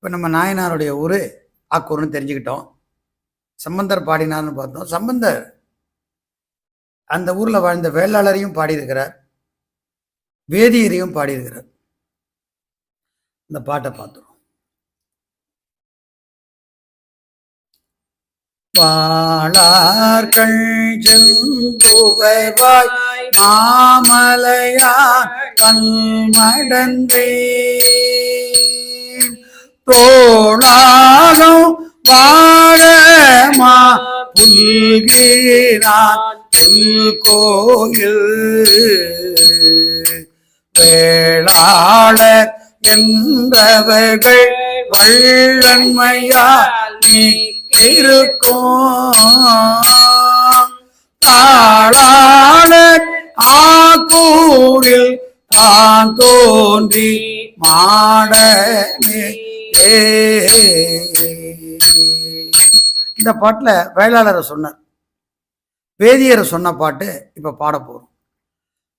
இப்போ நம்ம நாயனாருடைய ஊர் ஆக்கூர்னு தெரிஞ்சுக்கிட்டோம். சம்பந்தர் பாடினார்னு பார்த்தோம். சம்பந்தர் அந்த ஊரில் வாழ்ந்த வேளாளரையும் பாடியிருக்கிறார், வேதியரையும் பாடியிருக்கிறார். இந்த பாட்டை பார்த்தோம். வாழார்கள் செம்புகைவாய் மாமலையார் கண்மடன்றே தோளாகம் வாழமா புல்கிறான் புல்கோயில் வேளாளர் என்றவர்கள் வள்ளன்மையால் நீ இருக்கும் தாளாளர் ஆக்கூரில் தான் தோன்றி மாடமே. இந்த பாட்டுல வேளாளரை சொன்னார், வேதியரை சொன்ன பாட்டு இப்ப பாட போறோம்.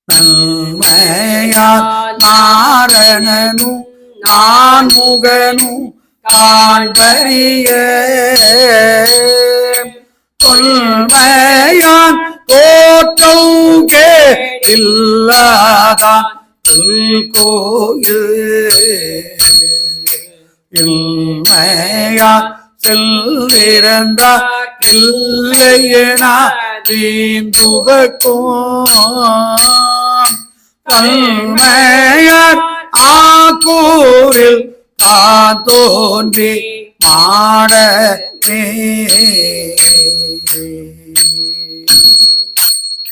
நன்மையார் நாரணனும் நான் முகனும் காண்பறிய தொல்மையான் தோற்றவுகே இல்லாதான் கோயில் இல்மையார் செல்லிறந்தார் இல்லையனா தீந்துவக்கும் தன்மையார் ஆக்கூரில் தான் தோன்றி மாடமே.